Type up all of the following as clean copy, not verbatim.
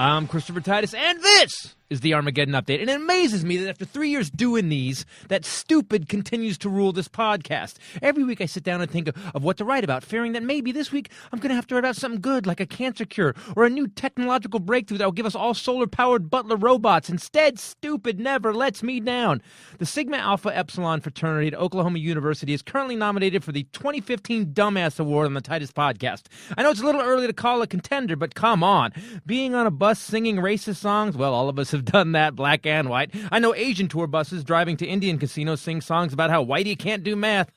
I'm Christopher Titus, and this is the Armageddon Update. And it amazes me that after 3 years doing these, that stupid continues to rule this podcast. Every week I sit down and think of what to write about, fearing that maybe this week I'm going to have to write about something good, like a cancer cure, or a new technological breakthrough that will give us all solar-powered butler robots. Instead, stupid never lets me down. The Sigma Alpha Epsilon fraternity at Oklahoma University is currently nominated for the 2015 Dumbass Award on the Titus podcast. I know it's a little early to call a contender, but come on. Being on a bus singing racist songs, well, all of us have done that, black and white. I know Asian tour buses driving to Indian casinos sing songs about how whitey can't do math.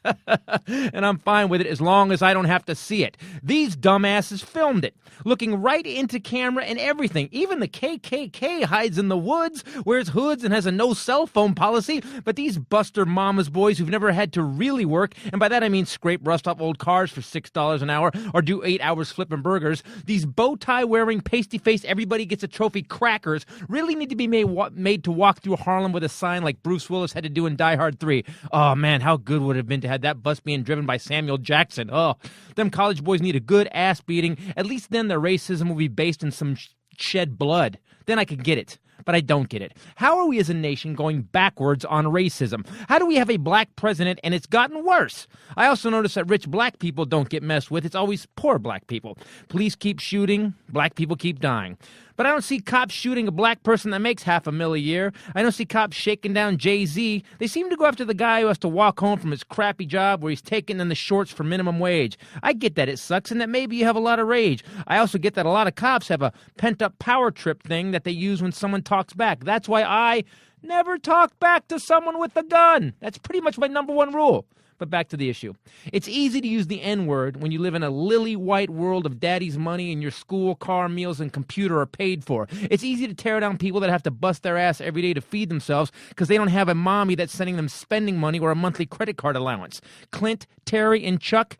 And I'm fine with it as long as I don't have to see it. These dumbasses filmed it, looking right into camera and everything. Even the KKK hides in the woods, wears hoods, and has a no cell phone policy. But these Buster Mama's boys who've never had to really work, and by that I mean scrape rust off old cars for $6 an hour or do 8 hours flipping burgers, these bow tie wearing, pasty faced, everybody gets a trophy crackers really need to be made to walk through Harlem with a sign like Bruce Willis had to do in Die Hard 3. Oh man, how good would it have been to have that bus being driven by Samuel Jackson. Oh, them college boys need a good ass beating. At least then their racism will be based in some shed blood. Then I could get it. But I don't get it. How are we as a nation going backwards on racism? How do we have a black president and it's gotten worse? I also notice that rich black people don't get messed with. It's always poor black people. Police keep shooting. Black people keep dying. But I don't see cops shooting a black person that makes $500,000 a year. I don't see cops shaking down Jay-Z. They seem to go after the guy who has to walk home from his crappy job where he's taking in the shorts for minimum wage. I get that it sucks and that maybe you have a lot of rage. I also get that a lot of cops have a pent-up power trip thing that they use when someone talks back. That's why I never talk back to someone with a gun. That's pretty much my number one rule. But back to the issue. It's easy to use the N-word when you live in a lily-white world of daddy's money and your school, car, meals, and computer are paid for. It's easy to tear down people that have to bust their ass every day to feed themselves because they don't have a mommy that's sending them spending money or a monthly credit card allowance. Clint, Terry, and Chuck,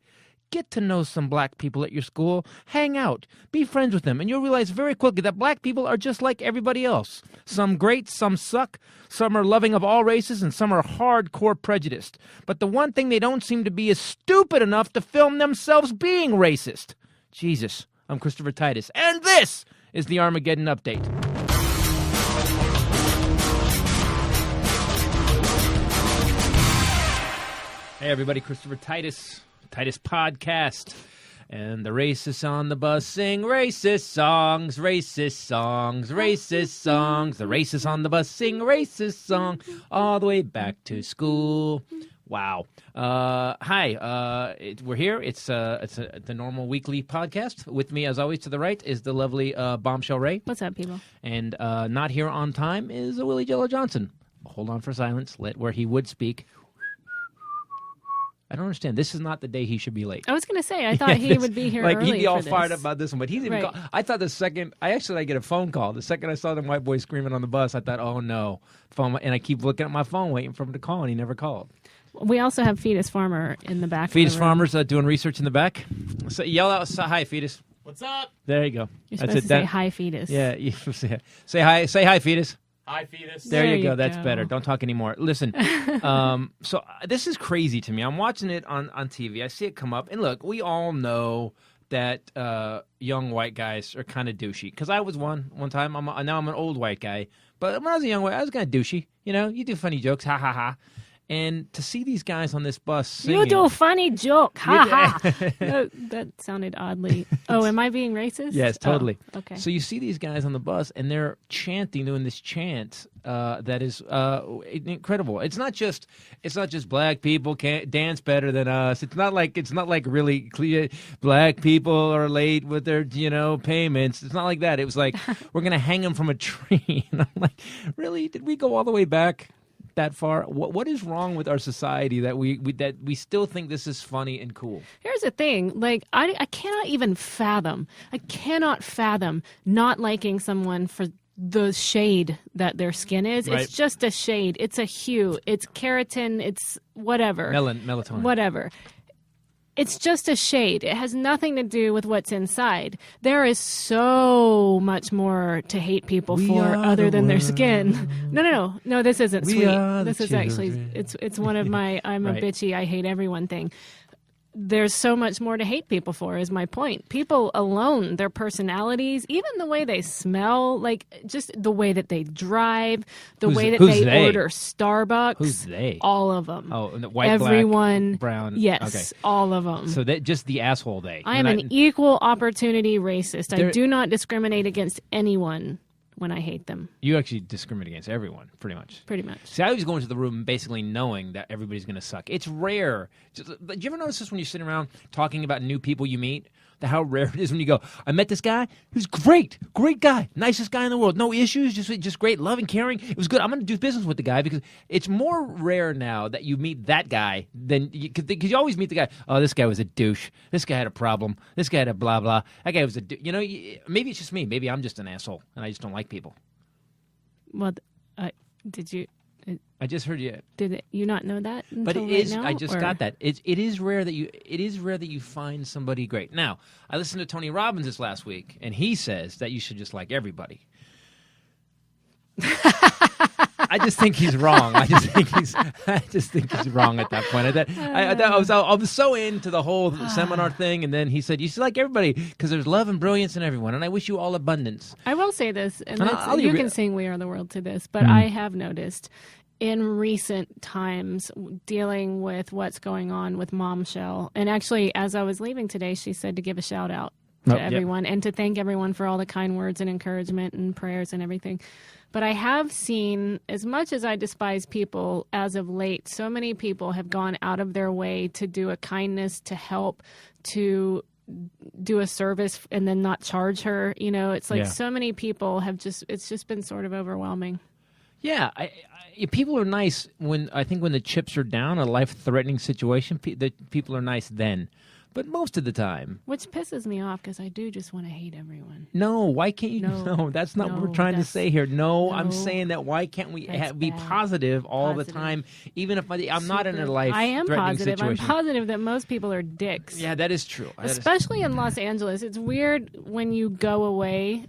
get to know some black people at your school. Hang out. Be friends with them. And you'll realize very quickly that black people are just like everybody else. Some great, some suck. Some are loving of all races, and some are hardcore prejudiced. But the one thing they don't seem to be is stupid enough to film themselves being racist. Jesus. I'm Christopher Titus. And this is the Armageddon Update. Hey, everybody. Christopher Titus. Titus Podcast, and the racists on the bus sing racist songs, racist songs, racist songs. The racists on the bus sing racist song all the way back to school. Wow. Hi. We're here. It's the normal weekly podcast. With me, as always, to the right is the lovely Bombshell Rae. What's up, people? And not here on time is Willie Jello Johnson. Hold on for silence. Where he would speak. I don't understand. This is not the day he should be late. I was going to say, I thought he would be here early. He'd be all for fired this. up about this one, but he's even called. I thought I get a phone call. The second I saw them white boys screaming on the bus, I thought, oh no. And I keep looking at my phone waiting for him to call, and he never called. We also have Fetus Farmer in the back. Fetus Farmer's doing research in the back. So yell out, hi, Fetus. What's up? There you go. You're supposed to say hi, Fetus. Yeah, say hi, Fetus. Hi, Fetus. There you go. That's better. Don't talk anymore. Listen, so this is crazy to me. I'm watching it on TV. I see it come up. And look, we all know that young white guys are kind of douchey. Because I was one time. Now I'm an old white guy. But when I was a young white, I was kind of douchey. You know, you do funny jokes. Ha, ha, ha. And to see these guys on this bus singing... You do a funny joke. Ha, ha. That sounded oddly... Oh, am I being racist? Yes, totally. Oh, okay. So you see these guys on the bus, and they're chanting, doing this chant that is incredible. It's not just black people can't dance better than us. It's not like really clear. Black people are late with their payments. It's not like that. It was like we're gonna hang them from a tree. And I'm like, really? Did we go all the way back that far? What is wrong with our society that we still think this is funny and cool? Here's the thing. Like, I cannot even fathom. I cannot fathom not liking someone for the shade that their skin is. Right. It's just a shade. It's a hue. It's keratin. It's whatever. Melatonin. Whatever. It's just a shade. It has nothing to do with what's inside. There is so much more to hate people for other than their skin. No, this isn't sweet. This is actually, it's one of my I'm a bitchy, I hate everyone thing. there's so much more to hate people for, is my point. People alone, their personalities, even the way they smell, like just the way that they drive, the way that they order Starbucks. Who's they? All of them. Oh, white, everyone, black, brown. Yes, okay. All of them. So just the asshole they. I am an equal opportunity racist. I do not discriminate against anyone when I hate them. You actually discriminate against everyone, pretty much. Pretty much. See, I always go into the room basically knowing that everybody's going to suck. It's rare. Do you ever notice this when you're sitting around talking about new people you meet? How rare it is when you go, I met this guy. He was great guy, nicest guy in the world, no issues, just great, loving, caring. It was good. I'm going to do business with the guy, because it's more rare now that you meet that guy than because you always meet the guy. Oh, this guy was a douche. This guy had a problem. This guy had a blah blah. That guy was a maybe it's just me. Maybe I'm just an asshole and I just don't like people. Well, did you? I just heard you. Did you not know that? But it right is. now, I just got that. It is rare that you find somebody great. Now, I listened to Tony Robbins this last week, and he says that you should just like everybody. I just think he's wrong. I just think he's wrong at that point. I was so into the whole seminar thing, and then he said you should like everybody because there's love and brilliance in everyone, and I wish you all abundance. I will say this, and you can sing "We Are the World" to this, but I have noticed in recent times dealing with what's going on with Bombshell, and actually, as I was leaving today, she said to give a shout out to everyone and to thank everyone for all the kind words and encouragement and prayers and everything. But I have seen, as much as I despise people as of late, so many people have gone out of their way to do a kindness, to help, to do a service and then not charge her. It's like so many people have it's just been sort of overwhelming. Yeah, people are nice when the chips are down, a life-threatening situation, people are nice then. But most of the time. Which pisses me off because I do just want to hate everyone. No, why can't you? No, that's not what we're trying to say here. No, I'm saying that why can't we be positive all the time, even if I'm not in a life-threatening positive. situation. I'm positive that most people are dicks. Yeah, that is true. Especially in Los Angeles. It's weird when you go away,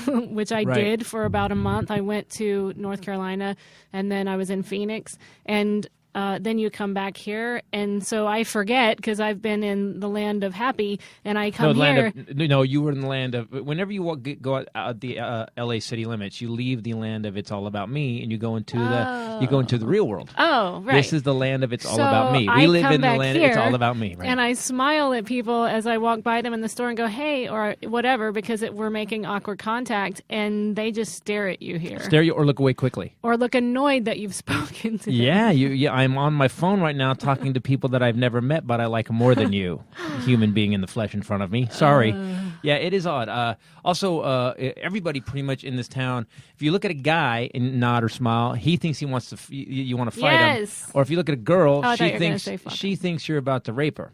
which I did for about a month. I went to North Carolina, and then I was in Phoenix, and then you come back here, and so I forget because I've been in the land of happy, and I come here. You were in the land of. Whenever you go out the L.A. city limits, you leave the land of "It's all about me," and you go into the real world. Oh, right. This is the land of "It's all about me." We live in the land of "It's all about me." Right? And I smile at people as I walk by them in the store and go, "Hey," or whatever, because we're making awkward contact, and they just stare at you here. Stare you or look away quickly. Or look annoyed that you've spoken to them. Yeah, I'm on my phone right now talking to people that I've never met, but I like more than you, human being in the flesh in front of me. Sorry. Yeah, it is odd. Also, everybody pretty much in this town, if you look at a guy and nod or smile, he thinks he wants to. You want to fight him. Or if you look at a girl, she thinks you're about to rape her.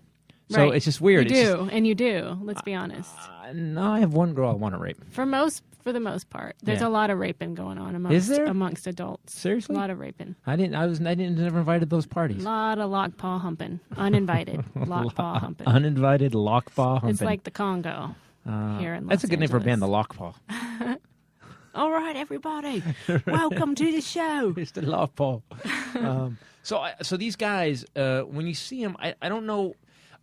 So it's just weird. You do. Let's be honest. No, I have one girl I want to rape. For the most part, there's a lot of raping going on amongst adults. Seriously, a lot of raping. I never invited those parties. A lot of lock paw humping, uninvited lock paw humping. Uninvited lock paw humping. It's like the Congo here in Los That's a good Angeles. name for a band, the Lock Paw. All right, everybody, welcome to the show. It's the Lock Paw. So these guys, when you see them, I don't know.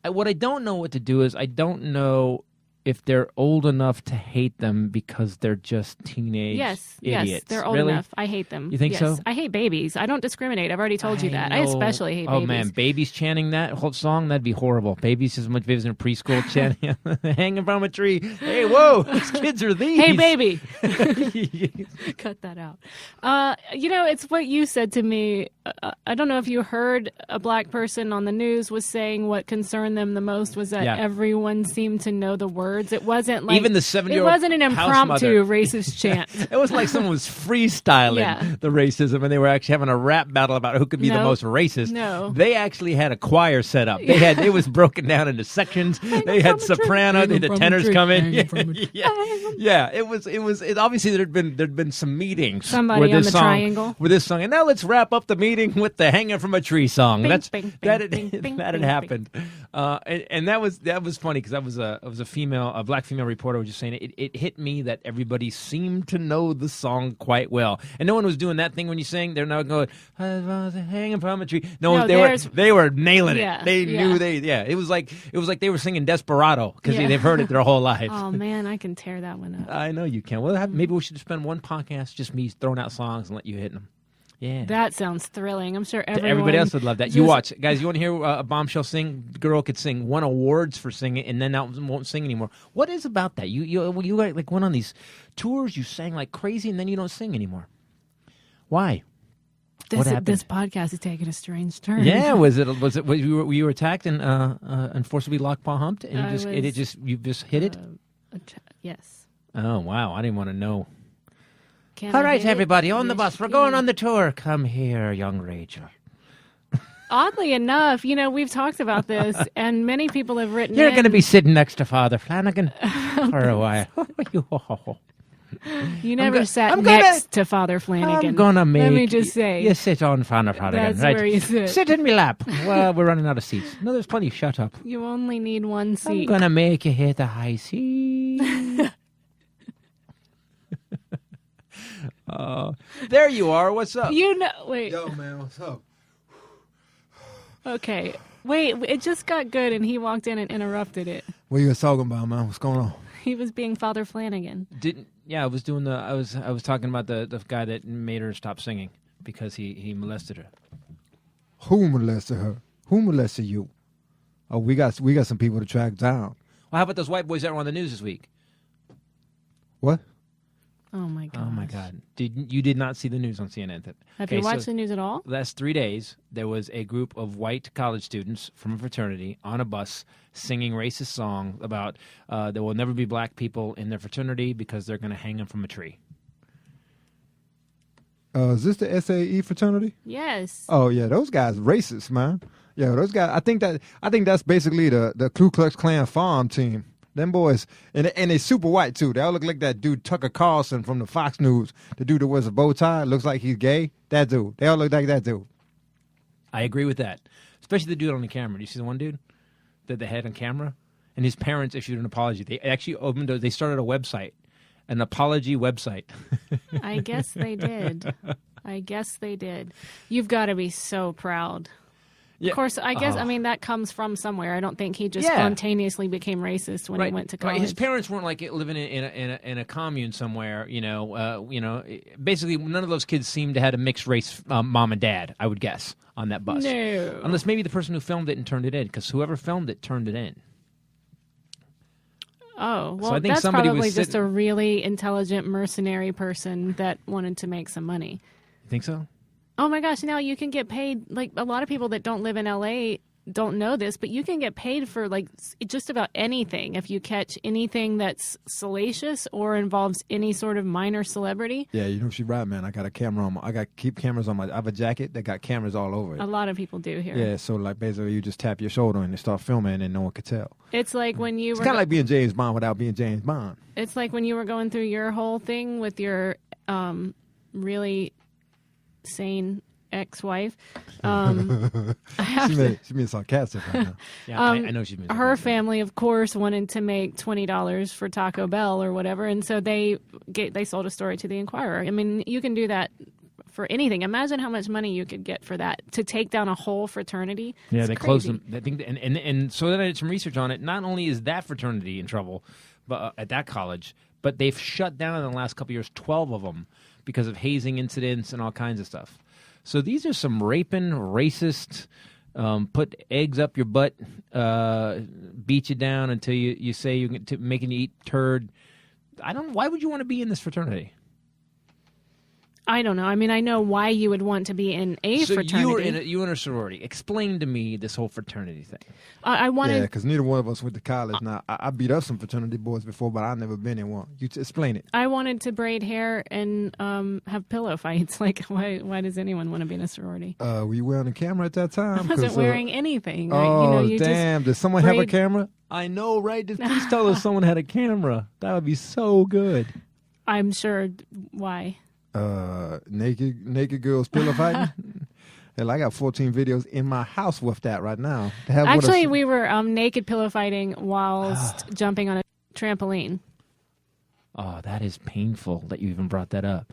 What I don't know what to do is I don't know if they're old enough to hate them because they're just teenage idiots. Yes, they're old enough. I hate them. You think so? I hate babies. I don't discriminate. I've already told you that. I especially hate babies. Oh, man, babies chanting that whole song, that'd be horrible. Babies as much babies in preschool chanting, hanging from a tree. Hey, whoa, these kids are these. Hey, baby. Cut that out. It's what you said to me. I don't know if you heard a black person on the news was saying what concerned them the most was that everyone seemed to know the words. It wasn't like even the 7-year-old. It wasn't an impromptu racist chant. It was like someone was freestyling the racism, and they were actually having a rap battle about who could be the most racist. No, they actually had a choir set up. They had it was broken down into sections. They had soprano, they had the tenors come in. Yeah. It was obviously there'd been some meetings. Somebody on the triangle with this song, and now let's wrap up the meeting. leading with the hanging from a tree song. Bing, That's bing, that bing, had, bing, bing, that had bing, happened, and that was funny because I was a black female reporter was just saying it hit me that everybody seemed to know the song quite well, and no one was doing that thing when you sing. They're not going hanging from a tree. No, they were nailing it. They knew It was like they were singing Desperado because they've heard it their whole life. Oh man, I can tear that one up. I know you can. Well, maybe we should spend one podcast just me throwing out songs and let you hit them. Yeah, that sounds thrilling. I'm sure everybody else would love that. You watch, guys. You want to hear a Bombshell sing? The girl could sing, won awards for singing, and then now won't sing anymore. What is about that? You like went on these tours. You sang like crazy, and then you don't sing anymore. Why? What happened? This podcast is taking a strange turn. Yeah, was you were attacked and forcibly lockpaw humped, and you just hit it? Yes. Oh wow, I didn't want to know. All right, everybody, on the bus. We're going on the tour. Come here, young Rachel. Oddly enough, we've talked about this, and many people have written You're going to be sitting next to Father Flanagan for a while. You never sat next to Father Flanagan. I'm going to make... Let me just say. You sit on Father Flanagan. That's right? where you sit. Sit in my lap. Well, we're running out of seats. No, there's plenty. Shut up. You only need one seat. I'm going to make you hit the high C. There you are. What's up? Wait. Yo, man, what's up? Okay. Wait, it just got good and he walked in and interrupted it. What you guys talking about, man? What's going on? He was being Father Flanagan. I was doing I was talking about the guy that made her stop singing because he molested her. Who molested her? Who molested you? Oh, we got some people to track down. Well, how about those white boys that were on the news this week? What? Oh my god! Oh my god! You did not see the news on CNN? Have you watched the news at all? Last 3 days, there was a group of white college students from a fraternity on a bus singing racist songs about there will never be black people in their fraternity because they're going to hang them from a tree. Is this the SAE fraternity? Yes. Oh yeah, those guys racist, man. Yeah, those guys. I think that's basically the Ku Klux Klan farm team. Them boys, and they super white, too. They all look like that dude Tucker Carlson from the Fox News. The dude that wears a bow tie, looks like he's gay. That dude. They all look like that dude. I agree with that. Especially the dude on the camera. Do you see the one dude that they had on camera? And his parents issued an apology. They actually they started a website, an apology website. I guess they did. You've got to be so proud. Yeah. Of course, I guess, that comes from somewhere. I don't think he just spontaneously became racist when he went to college. Right. His parents weren't like living in a commune somewhere, Basically, none of those kids seemed to have a mixed race mom and dad, I would guess, on that bus. No. Unless maybe the person who filmed it and turned it in, because whoever filmed it turned it in. Oh, well, so I think that's probably just a really intelligent mercenary person that wanted to make some money. You think so? Oh my gosh, now you can get paid, like a lot of people that don't live in LA don't know this, but you can get paid for like just about anything if you catch anything that's salacious or involves any sort of minor celebrity. Yeah, she's right, man. I got a camera on I keep cameras on I have a jacket that got cameras all over it. A lot of people do here. Yeah, so like basically you just tap your shoulder and they start filming and no one could tell. It's like when you It's kind of like being James Bond without being James Bond. It's like when you were going through your whole thing with your really sane ex-wife. She means sarcastic right now. Yeah, I know she means her family, of course, wanted to make $20 for Taco Bell or whatever, and so they sold a story to the Inquirer. I mean, you can do that for anything. Imagine how much money you could get for that to take down a whole fraternity. Yeah, it's they crazy. closed them. I think, and so then I did some research on it. Not only is that fraternity in trouble, but at that college, but they've shut down in the last couple of years 12 of them because of hazing incidents and all kinds of stuff. So these are some raping, racist, put eggs up your butt, beat you down until you say you're making you eat turd. Why would you want to be in this fraternity? I don't know. I mean, I know why you would want to be in a fraternity. You were in a sorority. Explain to me this whole fraternity thing. I wanted... Yeah, because neither one of us went to college. Now, I beat up some fraternity boys before, but I've never been in one. You explain it. I wanted to braid hair and have pillow fights. Like, why does anyone want to be in a sorority? Were you wearing a camera at that time? I wasn't wearing anything. Right? Oh, damn. Did someone have a camera? I know, right? Please tell us someone had a camera. That would be so good. I'm sure. Why? Naked girls pillow fighting? Hell, I got 14 videos in my house with that right now. To have Actually, we were naked pillow fighting whilst jumping on a trampoline. Oh, that is painful that you even brought that up.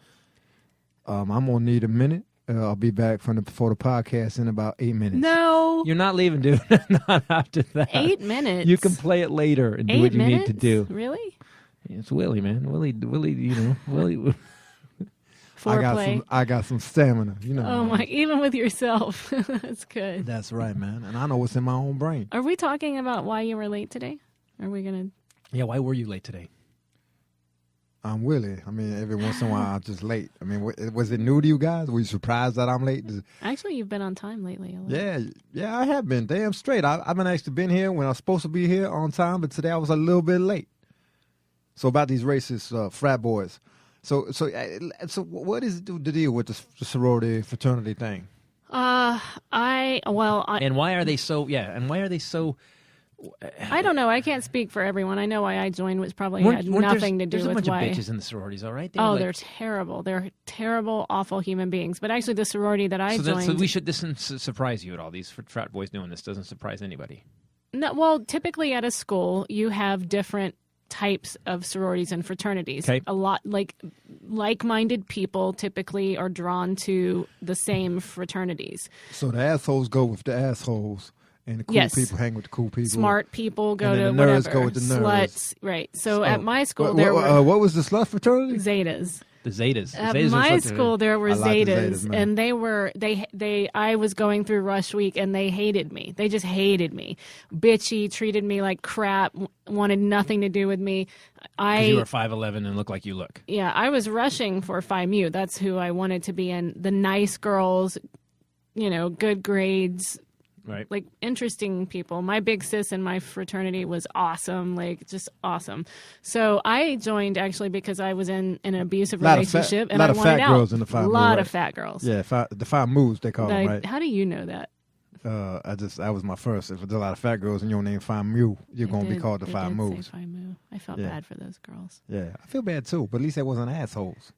I'm gonna need a minute. I'll be back for the podcast in about 8 minutes. No. You're not leaving, dude. Not after that. 8 minutes. You can play it later and do what you need to do. Really? It's Willie, man. Willie, you know, Willie. Foreplay. I got some stamina, you know. Oh my! Even with yourself, that's good. That's right, man. And I know what's in my own brain. Are we talking about why you were late today? Are we gonna? Yeah. Why were you late today? I'm Willie. I mean, every once in a while I'm just late. I mean, was it new to you guys? Were you surprised that I'm late? Actually, you've been on time lately. A lot. Yeah, I have been. Damn straight. I've been actually been here when I was supposed to be here on time, but today I was a little bit late. So about these racist frat boys. So what is the deal with the sorority fraternity thing? And why are they so? Yeah, and why are they so? I don't know. I can't speak for everyone. I know why I joined, which probably had nothing to do with why. There's a bunch of bitches in the sororities, all right? They're terrible. They're terrible, awful human beings. But actually, the sorority that I joined. So this doesn't surprise you at all. These frat boys doing this doesn't surprise anybody. No, well, typically at a school, you have different types of sororities and fraternities. Okay. A lot like-minded people typically are drawn to the same fraternities. So the assholes go with the assholes, and the cool people hang with the cool people. Smart people go to the whatever. Nerds go with the nerds. Sluts, right? So at my school there were what was the slut fraternity? Zetas. The Zetas. At my school, there were Zetas, man. and I was going through rush week, and they hated me. They just hated me. Bitchy, treated me like crap, wanted nothing to do with me. Because you were 5'11" and look like you look. Yeah, I was rushing for Phi Mu. That's who I wanted to be in. The nice girls, good grades. Right. Like interesting people. My big sis in my fraternity was awesome, like just awesome. So I joined actually because I was in an abusive relationship and I wanted out. A lot of fat girls in the Phi Mu. A lot of fat girls. Yeah, the Phi Mu's they call them, right? How do you know that? I was my first. If there's a lot of fat girls in your name Phi Mu, you're gonna be called the Phi Mu's. Phi Mu. I felt bad for those girls. Yeah, I feel bad too, but at least they wasn't assholes.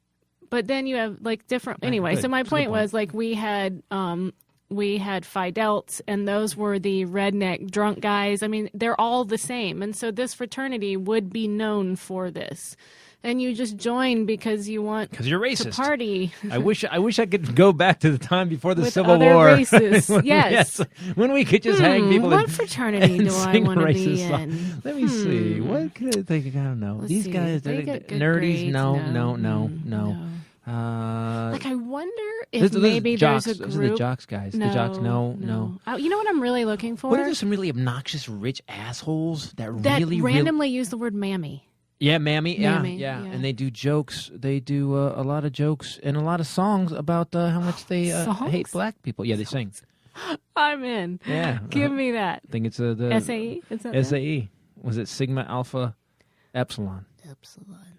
But then you have like different. Anyway, so my point was like we had Phi Delts, and those were the redneck drunk guys. I mean, they're all the same. And so this fraternity would be known for this. And you just join because you want you're racist. To party. I wish I could go back to the time before the with Civil other War. Races. Yes. When we could just hang people what fraternity do I want to be in? Let me see. What could I think? I don't know. These guys, they get good nerdies? Grades. No. I wonder if maybe there's a group. Those are the jocks guys. No, the jocks, no. You know what I'm really looking for? What are there some really obnoxious rich assholes that really randomly use the word mammy? Yeah, mammy. Yeah. Yeah. And they do jokes. They do a lot of jokes and a lot of songs about how much they hate black people. Yeah, they sing. I'm in. Yeah. Give me that. I think it's the SAE? Is that SAE. Was it Sigma Alpha Epsilon?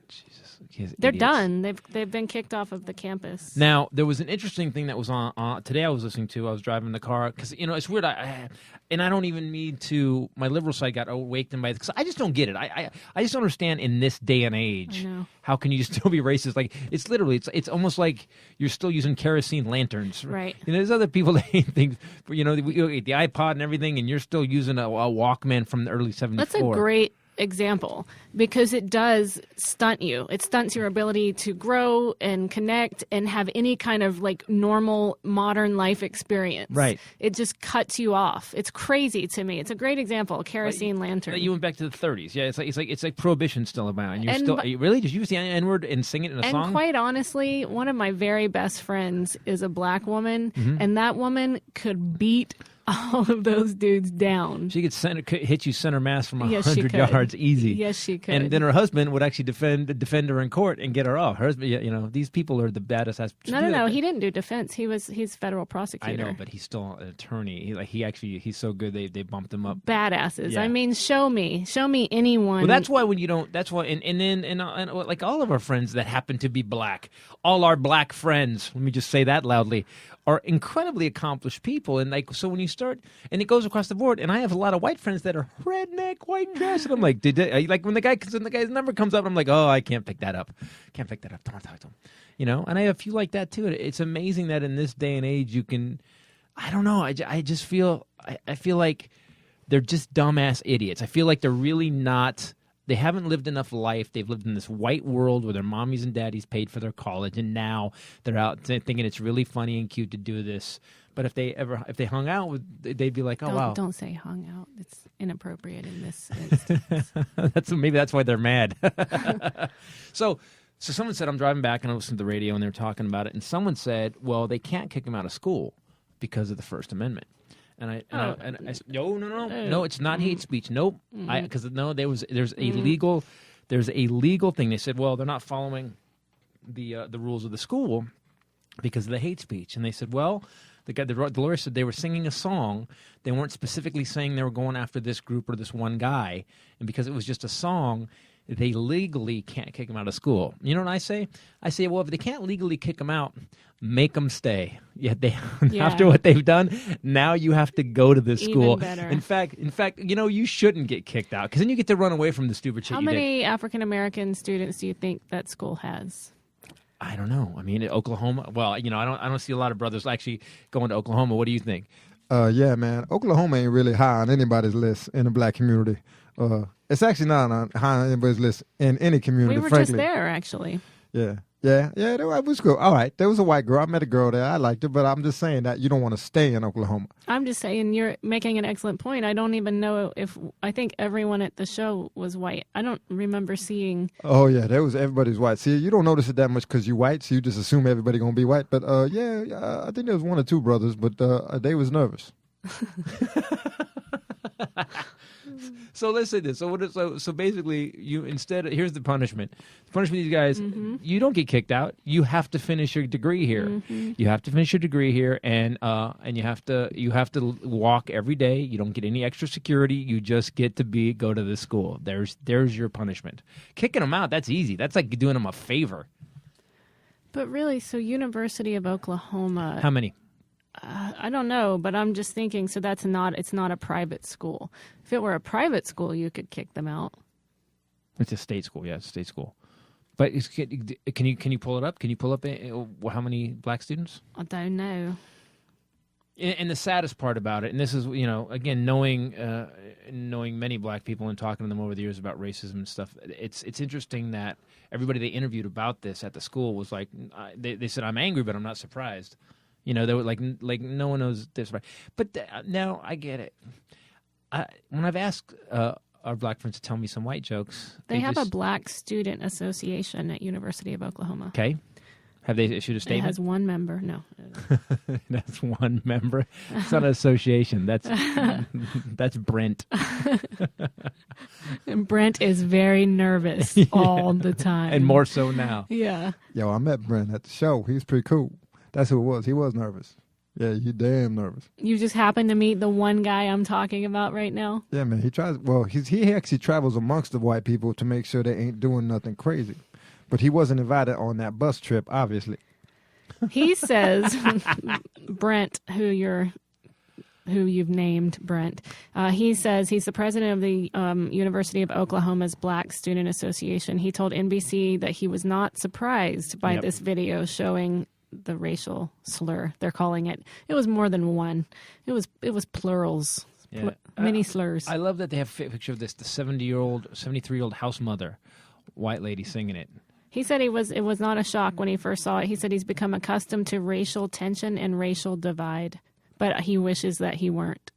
Jesus. They're done. They've been kicked off of the campus. Now, there was an interesting thing that was on today I was listening to. I was driving the car because, it's weird. I don't even need to, my liberal side got awakened by it because I just don't get it. I just don't understand in this day and age, how can you still be racist? Like, it's literally, it's almost like you're still using kerosene lanterns. Right. There's other people that hate things, the iPod and everything, and you're still using a Walkman from the early 74. That's a great example because it does stunt you. It stunts your ability to grow and connect and have any kind of like normal modern life experience. Right. It just cuts you off. It's crazy to me. It's a great example. Kerosene lantern. You went back to the 30s. Yeah, it's like prohibition still about, and you really just use the N-word and sing it in a song. And quite honestly, one of my very best friends is a black woman, and that woman could beat all of those dudes down. She could hit you center mass from 100 yards easy. Yes, she could. And then her husband would actually defend her in court and get her off. Her husband, these people are the baddest. No. He didn't do defense. He's federal prosecutor. I know, but he's still an attorney. He's so good they bumped him up. Badasses. Yeah. I mean, show me anyone. Well, that's why when you don't. That's why, and like all of our friends that happen to be black, all our black friends. Let me just say that loudly. Are incredibly accomplished people, and so when you start, and it goes across the board, and I have a lot of white friends that are redneck white trash, and I'm like, when the guy's number comes up, I'm like, oh, I can't pick that up, don't talk to him, and I have a few like that too. It's amazing that in this day and age you can. I don't know. I just feel I feel like they're just dumbass idiots. I feel like they're really not. They haven't lived enough life. They've lived in this white world where their mommies and daddies paid for their college, and now they're out thinking it's really funny and cute to do this. But if they hung out, they'd be like, "Oh, wow." Don't say hung out. It's inappropriate in this instance. Maybe that's why they're mad. So someone said, I'm driving back and I listened to the radio and they were talking about it, and someone said, well, they can't kick him out of school because of the First Amendment. And I said, no, it's not hate speech. Nope. Because there's a legal thing. They said, well, they're not following the rules of the school because of the hate speech. And they said, well, the lawyer said they were singing a song. They weren't specifically saying they were going after this group or this one guy. And because it was just a song, they legally can't kick them out of school. You know what I say? I say, well, if they can't legally kick them out, make them stay. After what they've done, now you have to go to this school. Even better. In fact, you shouldn't get kicked out because then you get to run away from the stupid shit How you did. many African American students do you think that school has? I don't know. I mean, Oklahoma. Well, I don't see a lot of brothers actually going to Oklahoma. What do you think? Yeah, man. Oklahoma ain't really high on anybody's list in the black community. It's actually not high on anybody's list in any community, We were frankly. just there, actually. Yeah. That was cool. All right, there was a white girl. I met a girl there. I liked her, but I'm just saying that you don't want to stay in Oklahoma. I'm just saying you're making an excellent point. I don't even know I think everyone at the show was white. I don't remember seeing. Oh, yeah, everybody's white. See, you don't notice it that much because you're white, so you just assume everybody going to be white. But, I think there was one or two brothers, but they was nervous. So let's say this. So basically, here's the punishment. The punishment of these guys, you don't get kicked out. You have to finish your degree here. Mm-hmm. You have to finish your degree here, and you have to walk every day. You don't get any extra security. You just get to go to the school. There's your punishment. Kicking them out, that's easy. That's like doing them a favor. But really, so University of Oklahoma. How many? I don't know, but I'm just thinking. So it's not a private school. If it were a private school, you could kick them out. It's a state school. Yeah, it's a state school. But can you pull it up? Can you pull up how many black students? I don't know. And the saddest part about it, and this is, again, knowing many black people and talking to them over the years about racism and stuff, it's interesting that everybody they interviewed about this at the school was like, they said, I'm angry, but I'm not surprised. They were like no one knows this, right? But now I get it. When I've asked our black friends to tell me some white jokes, they have a Black Student Association at University of Oklahoma. Okay. Have they issued a statement? It has one member. No. That's one member. It's not an association. That's Brent. And Brent is very nervous all the time. And more so now. Yeah. Yo, I met Brent at the show. He was pretty cool. That's who it was. He was nervous. Yeah, you damn nervous. You just happen to meet the one guy I'm talking about right now? Yeah, man. He tries. Well, he actually travels amongst the white people to make sure they ain't doing nothing crazy. But he wasn't invited on that bus trip, obviously. He says, Brent, who you've named Brent, he says he's the president of the University of Oklahoma's Black Student Association. He told NBC that he was not surprised by this video showing the racial slur. They're calling it. It was more than one. It was plurals. Yeah. Many slurs. I love that they have a picture of this, the 73-year-old house mother, white lady singing it. He said it was not a shock when he first saw it. He said he's become accustomed to racial tension and racial divide, but he wishes that he weren't.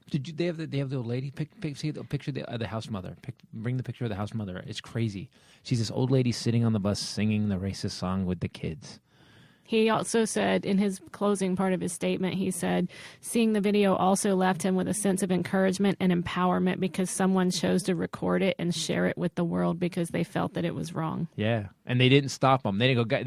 They have the old lady? See the picture of the house mother. Bring the picture of the house mother. It's crazy. She's this old lady sitting on the bus singing the racist song with the kids. He also said in his closing part of his statement, he said, seeing the video also left him with a sense of encouragement and empowerment because someone chose to record it and share it with the world because they felt that it was wrong. Yeah, and they didn't stop him. They didn't go.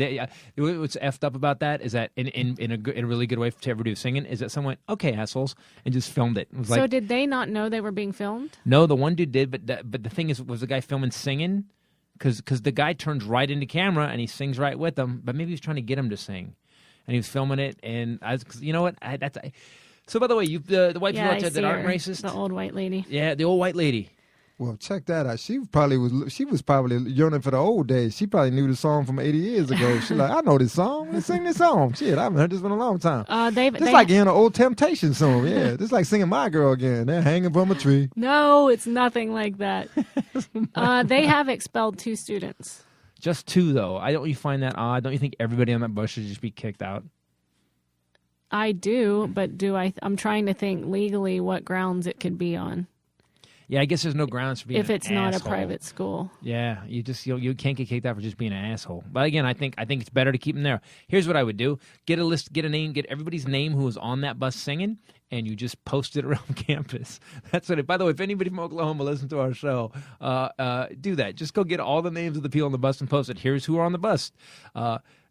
What's effed up about that is that in a really good way to ever do singing is that someone went, okay, assholes, and just filmed it. It was so did they not know they were being filmed? No, the one dude did, but the thing is, was the guy filming singing? Because the guy turns right into camera and he sings right with them, but maybe he was trying to get him to sing, and he was filming it. And you know what? So by the way, the white people out there that aren't racist, the old white lady. Yeah, the old white lady. Well, check that out. She was probably yearning for the old days. She probably knew the song from 80 years ago. She's like, I know this song. Let's sing this song. Shit, I haven't heard this in a long time. It's like hearing an old Temptation song. Yeah, it's like singing My Girl again. They're hanging from a tree. No, it's nothing like that. They have expelled 2 students. Just 2, though. Don't you find that odd? Don't you think everybody on that bus should just be kicked out? I do, but I'm trying to think legally what grounds it could be on. Yeah, I guess there's no grounds for being if it's an not asshole. A private school. Yeah, you can't get kicked out for just being an asshole. But again, I think it's better to keep them there. Here's what I would do: get a list, get a name, get everybody's name who was on that bus singing, and you just post it around campus. That's what. By the way, if anybody from Oklahoma listens to our show, do that. Just go get all the names of the people on the bus and post it. Here's who are on the bus.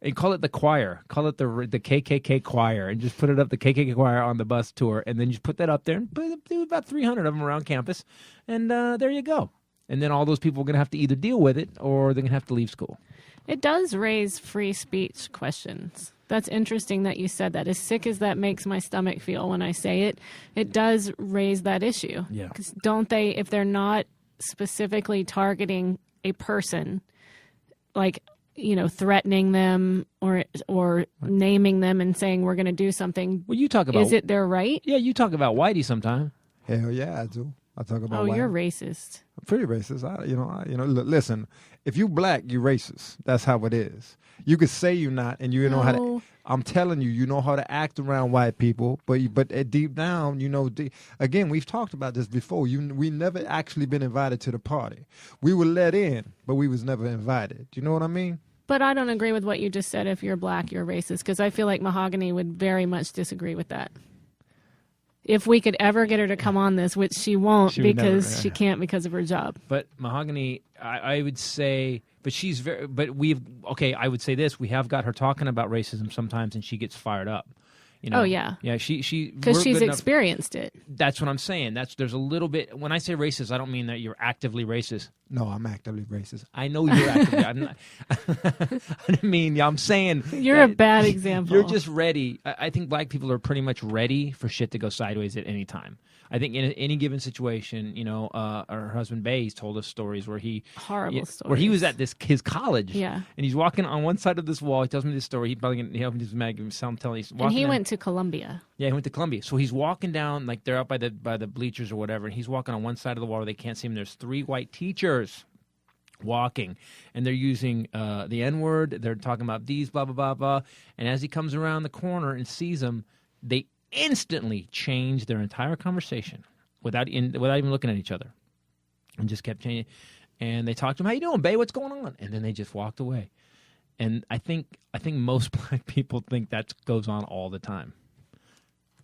And call it the choir. Call it the KKK choir, and just put it up, the KKK choir on the bus tour, and then just put that up there and do about 300 of them around campus, and there you go. And then all those people are going to have to either deal with it or they're going to have to leave school. It does raise free speech questions. That's interesting that you said that. As sick as that makes my stomach feel when I say it, it does raise that issue. Yeah. 'Cause don't they, if they're not specifically targeting a person, like, threatening them or naming them and saying we're going to do something. Well, you talk about. Is it their right? Yeah, you talk about Whitey sometime. Hell yeah, I do. I talk about. Oh, Whitey. you're racist. I'm pretty racist. Listen. If you black, you racist. That's how it is. You could say you're not, and you know how to. I'm telling you, you know how to act around white people, but deep down, again, we've talked about this before. We never actually been invited to the party. We were let in, but we was never invited. Do you know what I mean? But I don't agree with what you just said. If you're black, you're racist, because I feel like Mahogany would very much disagree with that. If we could ever get her to come on this, which she won't she can't because of her job. But Mahogany, I would say, I would say this, we have got her talking about racism sometimes and she gets fired up. Oh, yeah. Yeah, she because she's experienced it. That's what I'm saying. There's a little bit, when I say racist, I don't mean that you're actively racist. No, I'm actively racist. I know you're actively. I'm saying you're a bad example. You're just ready. I think black people are pretty much ready for shit to go sideways at any time. I think in any given situation, her husband Bay's told us stories where stories where he was at his college, and he's walking on one side of this wall. He tells me this story. He probably he helped his mag sound telling. And he went to Columbia. Yeah, he went to Columbia. So he's walking down, like they're up by the bleachers or whatever, and he's walking on one side of the wall where they can't see him. There's 3 white teachers walking, and they're using the N-word. They're talking about these, blah, blah, blah, blah. And as he comes around the corner and sees them, they instantly change their entire conversation without even looking at each other, and just kept changing. And they talked to him, "How you doing, Bay? What's going on?" And then they just walked away. And I think most black people think that goes on all the time.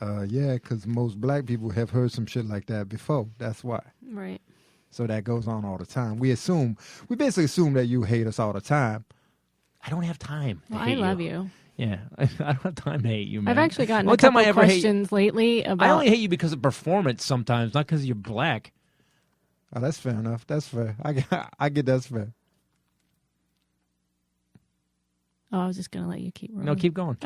Yeah, because most black people have heard some shit like that before. That's why. Right. So that goes on all the time. We basically assume that you hate us all the time. I don't have time. Well, I love you. Yeah, I don't have time to hate you, man. I've actually gotten a couple questions lately about... I only hate you because of performance sometimes, not because you're black. Oh, that's fair enough. That's fair. I get that's fair. Oh, I was just going to let you keep rolling. No, keep going.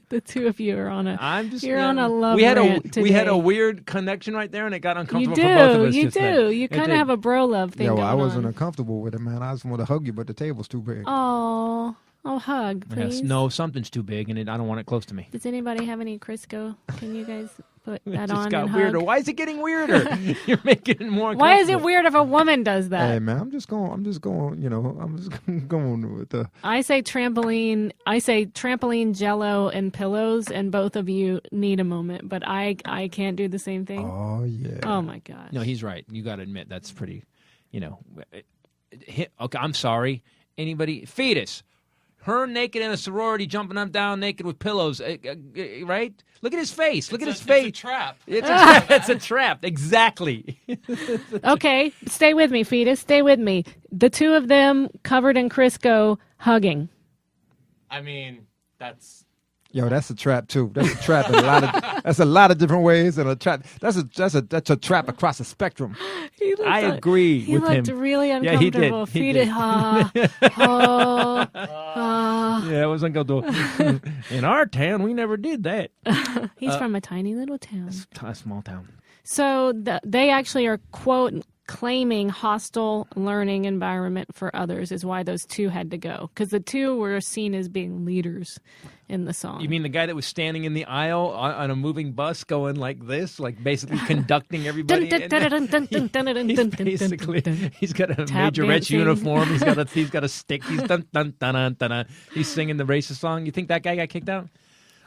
The two of you are on a... You're on a love rant today. We had a weird connection right there, and it got uncomfortable for both of us. You do. You kind of have a bro love thing going on. I wasn't uncomfortable with it, man. I just want to hug you, but the table's too big. Oh, hug, please. Yes, no, something's too big, and I don't want it close to me. Does anybody have any Crisco? Can you guys put that on? It just got and weirder. hug? Why is it getting weirder? You're making it more. Why is it weird if a woman does that? Hey, man, I'm just going. Going with the. I say trampoline, Jello, and pillows, and both of you need a moment, but I can't do the same thing. Oh yeah. Oh my gosh. No, he's right. You got to admit that's pretty. Okay, I'm sorry. Anybody, fetus. Her naked in a sorority, jumping up down naked with pillows, right? Look at his face. Look at his face. It's a trap. It's a trap. Exactly. Okay, stay with me, fetus. Stay with me. The two of them covered in Crisco hugging. I mean, that's... Yo, that's a trap too. That's a trap in that's a lot of different ways, and a trap. That's a trap across the spectrum. I agree with him. He looked really uncomfortable. He did. Yeah, it was uncomfortable. In our town, we never did that. He's from a tiny little town. A small town. So they actually are claiming hostile learning environment for others is why those two had to go. Because the two were seen as being leaders in the song. You mean the guy that was standing in the aisle on a moving bus going like this, like basically conducting everybody? He's got a majorette uniform. He's got a stick. He's he's singing the racist song. You think that guy got kicked out?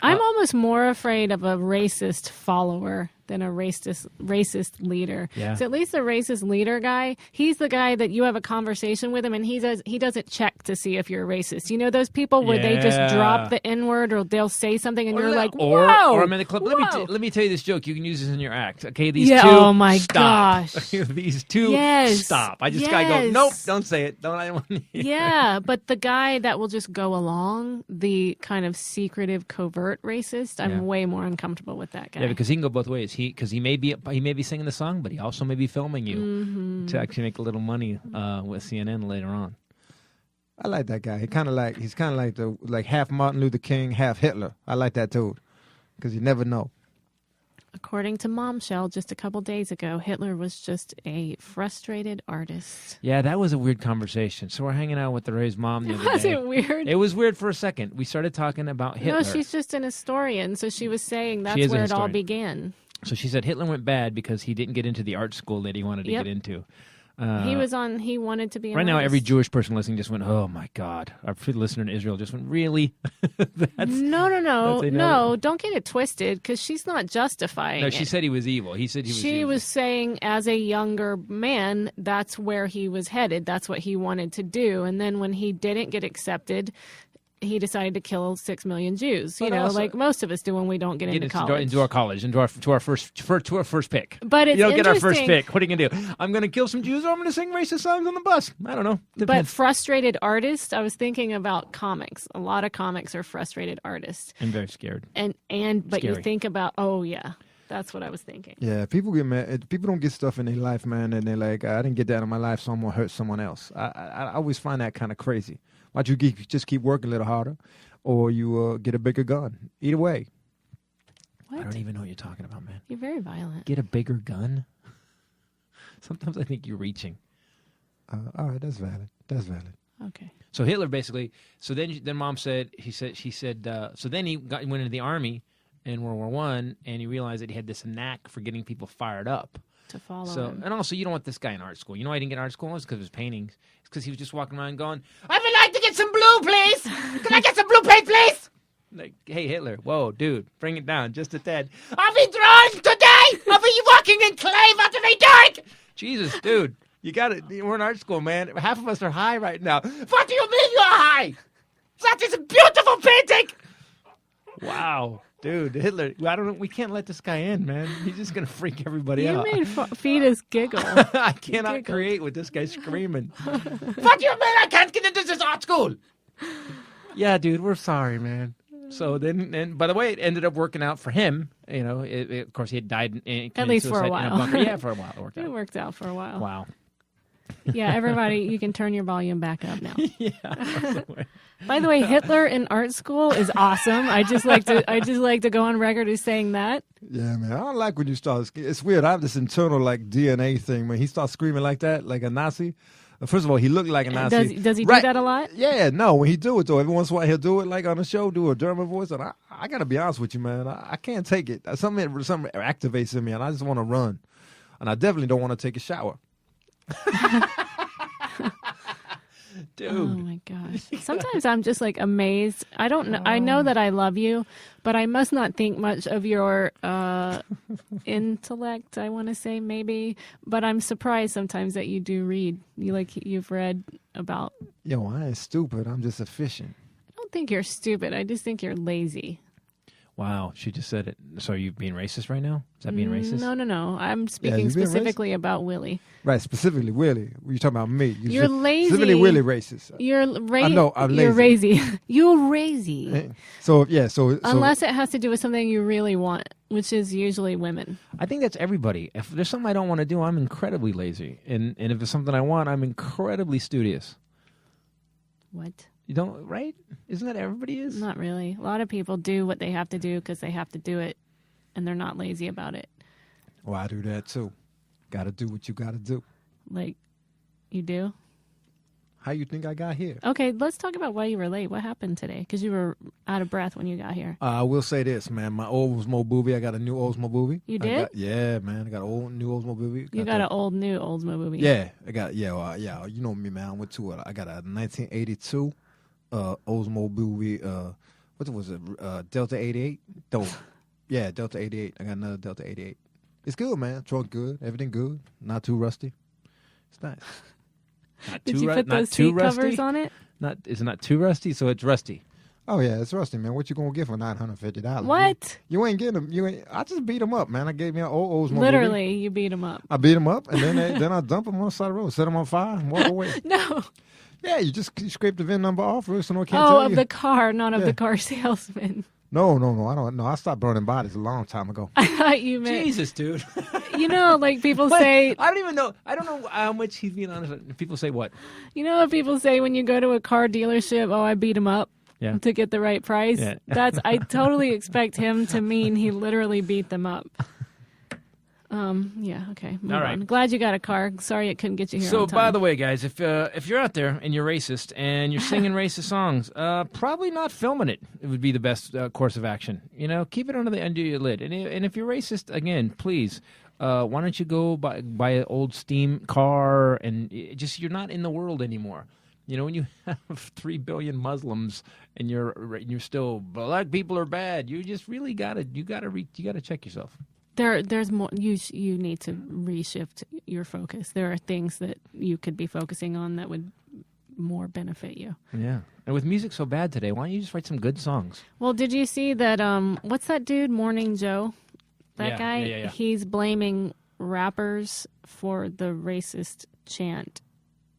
I'm almost more afraid of a racist follower than a racist leader. Yeah. So at least the racist leader guy, he's the guy that you have a conversation with him and he doesn't check to see if you're racist. You know those people where they just drop the N-word or they'll say something and you're like, whoa! Or I'm in the club. Let me tell you this joke. You can use this in your act. Okay, these two. Oh my stop. gosh. These two. Yes. Stop. I just gotta go. Nope. Don't say it. Don't. I want to hear. Yeah, but the guy that will just go along, the kind of secretive, covert racist, I'm way more uncomfortable with that guy. Yeah, because he can go both ways. Because he may be singing the song, but he also may be filming you to actually make a little money with CNN later on. I like that guy. He's kind of like half Martin Luther King, half Hitler. I like that dude because you never know. According to Bombshell, just a couple days ago, Hitler was just a frustrated artist. Yeah, that was a weird conversation. So we're hanging out with the Ray's mom the other day. Was it weird? It was weird for a second. We started talking about Hitler. No, she's just an historian, so she was saying that's where it all began. So she said Hitler went bad because he didn't get into the art school that he wanted to get into. He wanted to be an right now, artist. every Jewish person listening just went, oh my God. Our listener in Israel just went, really? No, don't get it twisted because she's not justifying she said he was evil. He said he was evil. She was saying as a younger man, that's where he was headed. That's what he wanted to do. And then when he didn't get accepted, he decided to kill 6 million Jews. You know, like most of us do when we don't get into college. Into our college, to our first pick. But it's you don't get our first pick. What are you gonna do? I'm gonna kill some Jews, or I'm gonna sing racist songs on the bus. I don't know. Depends. But frustrated artists. I was thinking about comics. A lot of comics are frustrated artists. I'm very scared. But scary. You think about that's what I was thinking. Yeah, people get mad. People don't get stuff in their life, man, and they're like, I didn't get that in my life, so I'm gonna hurt someone else. I always find that kind of crazy. Why don't you just keep working a little harder, or you get a bigger gun? Either way. What? I don't even know what you're talking about, man. You're very violent. Get a bigger gun? Sometimes I think you're reaching. All right, that's valid. That's valid. Okay. So Hitler basically. So then Mom said. She said. So then he went into the army in World War I, and he realized that he had this knack for getting people fired up. To follow him. And also, you don't want this guy in art school. You know why he didn't get art school? It's because of his paintings. It's because he was just walking around going, I would like to get some blue, please. Can I get some blue paint, please? Like, hey, Hitler, whoa, dude, bring it down just a tad. I'll be drawn today. I'll be walking in clay after they dark. Jesus, dude, you got it. We're in art school, man. Half of us are high right now. What do you mean you're high? That is a beautiful painting. Wow. Dude, Hitler, I don't know. We can't let this guy in, man. He's just going to freak everybody out. You made Fetus giggle. I cannot create with this guy screaming. What do you mean I can't get into this art school? Yeah, dude, we're sorry, man. So then, by the way, it ended up working out for him. You know, of course, he had died at least for a while. Yeah, for a while. It worked out for a while. Wow. Yeah, everybody, you can turn your volume back up now. Yeah. By the way, Hitler in art school is awesome. I just like to go on record as saying that. Yeah, man. I don't like when you start. It's weird. I have this internal like DNA thing. When he starts screaming like that, like a Nazi. First of all, he looked like a Nazi. Does he do that a lot? Yeah, no. When he do it though, every once in a while he'll do it like on the show, do a German voice, and I gotta be honest with you, man. I can't take it. Something activates in me, and I just want to run, and I definitely don't want to take a shower. Dude. Oh my gosh. Sometimes I'm just like amazed. I don't know. I know that I love you, but I must not think much of your intellect, I want to say maybe, but I'm surprised sometimes that you do read. You've read about. Yo, I ain't stupid. I'm just efficient. I don't think you're stupid. I just think you're lazy. Wow, she just said it. So are you being racist right now? Is that being racist? No. I'm speaking specifically about Willie. Right, specifically Willie. You're talking about me. You're lazy. Specifically Willie racist. You're I know, I'm lazy. You're lazy. You're lazy. So, yeah, so... Unless it has to do with something you really want, which is usually women. I think that's everybody. If there's something I don't want to do, I'm incredibly lazy. And if it's something I want, I'm incredibly studious. What? You don't, right? Isn't that everybody is? Not really. A lot of people do what they have to do because they have to do it, and they're not lazy about it. Well, I do that too. Got to do what you got to do. Like, you do? How you think I got here? Okay, let's talk about why you were late. What happened today? Because you were out of breath when you got here. I will say this, man. My Oldsmobile, I got a new Oldsmobile. You did? Yeah, man. I got a new Oldsmobile. You got an old, new Oldsmobile. Yeah, I got, yeah. You know me, man. I went to it. I got a 1982 Oldsmobile, what was it, Delta 88? Yeah, Delta 88. I got another Delta 88. It's good, man. Trunk good. Everything good. Not too rusty. It's nice. Did you put those seat covers on it? Is it not too rusty? So it's rusty. Oh yeah, it's rusty, man. What you gonna get for $950? What? You ain't getting them. I just beat them up, man. I gave me an old Oldsmobile. Literally, you beat them up. I beat them up, and then I dump them on the side of the road, set them on fire, and walk away. No. Yeah, you scrape the VIN number off, so no one can't tell you. Oh, of the car, not of the car salesman. No. I don't know. I stopped burning bodies a long time ago. I thought you meant. Jesus, dude. You know, like people say. I don't even know. I don't know how much he's being honest with. People say what? You know what people say when you go to a car dealership? Oh, I beat him up to get the right price. Yeah. I totally expect him to mean he literally beat them up. Yeah. Okay. Move All right. on. Glad you got a car. Sorry it couldn't get you here. So, on time. by the way, guys, if you're out there and you're racist and you're singing racist songs, probably not filming it. It would be the best course of action. You know, keep it under your lid. And if you're racist, again, please, why don't you go buy an old steam car and you're not in the world anymore. You know, when you have 3 billion Muslims and you're still black people are bad, you just really gotta check yourself. There's more. You need to reshift your focus. There are things that you could be focusing on that would more benefit you. Yeah. And with music so bad today, why don't you just write some good songs? Well, did you see that? What's that dude, Morning Joe? That guy. Yeah. He's blaming rappers for the racist chant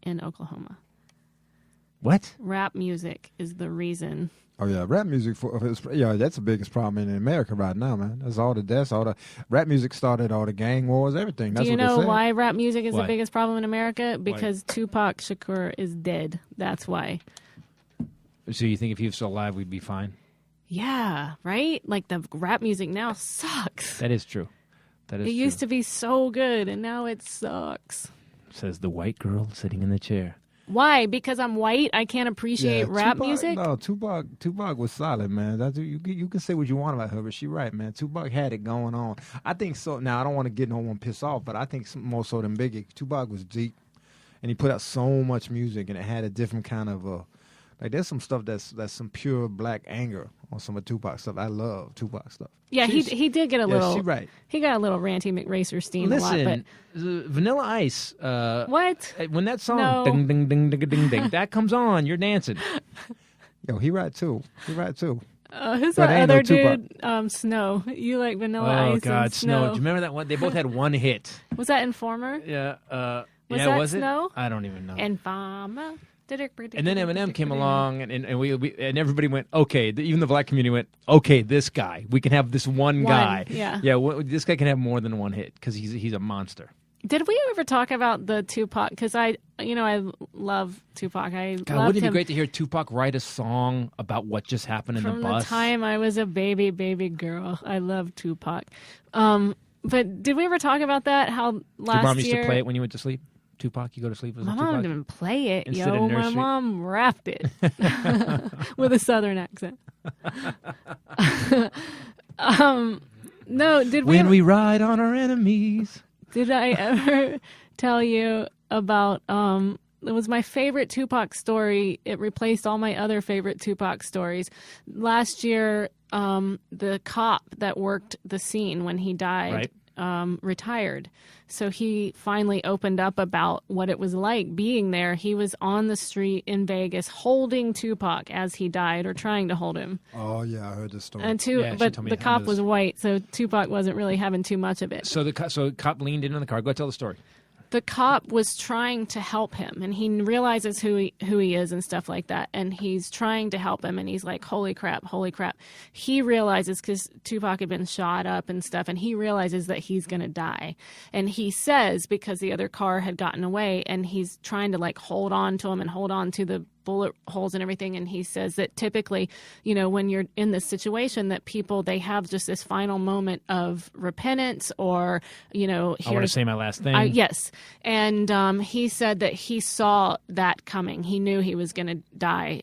in Oklahoma. What? Rap music is the reason. Oh yeah, rap music that's the biggest problem in America right now, man. That's all the rap music started all the gang wars, everything. That's Do you what know they say. why rap music is Why? the biggest problem in America? Because Tupac Shakur is dead. That's why. So you think if he was still alive, we'd be fine? Yeah, right? Like the rap music now sucks. That is true. It used to be so good, and now it sucks. Says the white girl sitting in the chair. Why? Because I'm white, I can't appreciate rap music? No, Tupac was solid, man. You can say what you want about her, but she's right, man. Tupac had it going on. I think so. Now, I don't want to get no one pissed off, but I think more so than Biggie. Tupac was deep, and he put out so much music, and it had a different kind of like there's some stuff that's some pure black anger on some of Tupac stuff. I love Tupac stuff. Yeah, he did get a little. She's right. He got a little ranty McRacer steam a lot. But Vanilla Ice. What? When that song ding ding ding ding ding ding that comes on, you're dancing. Yo, he right too. Who's But that ain't other no dude? Snow. You like Vanilla Ice? Oh God, and Snow. Do you remember that one? They both had one hit. Was that Informer? Yeah. Was that Snow? I don't even know. Informer. And then Eminem came along, and we and everybody went, okay. Even the black community went, okay. This guy, we can have this one guy. Yeah. This guy can have more than one hit because he's a monster. Did we ever talk about the Tupac? Because I love Tupac. God, wouldn't it be great to hear Tupac write a song about what just happened in the bus? From the time I was a baby girl, I love Tupac. But did we ever talk about that? How last Your mom year used to play it when you went to sleep. Tupac, you go to sleep with my Tupac? mom didn't play it, Instead of My nursery? mom rapped it with a southern accent. No, did When we ride on our enemies. Did I ever tell you about it was my favorite Tupac story. It replaced all my other favorite Tupac stories. Last year, the cop that worked the scene when he died retired. So he finally opened up about what it was like being there. He was on the street in Vegas holding Tupac as he died, or trying to hold him. Oh yeah, I heard this story. And but the cop was white, so Tupac wasn't really having too much of it. So the cop leaned in on the car. Go tell the story. The cop was trying to help him, and he realizes who he is and stuff like that, and he's trying to help him, and he's like, holy crap. He realizes, because Tupac had been shot up and stuff, and he realizes that he's going to die. And he says, because the other car had gotten away, and he's trying to like hold on to him and hold on to the bullet holes and everything. And he says that typically, you know, when you're in this situation, that people, they have just this final moment of repentance or, you know, I want to say my last thing. yes. And he said that he saw that coming. He knew he was going to die,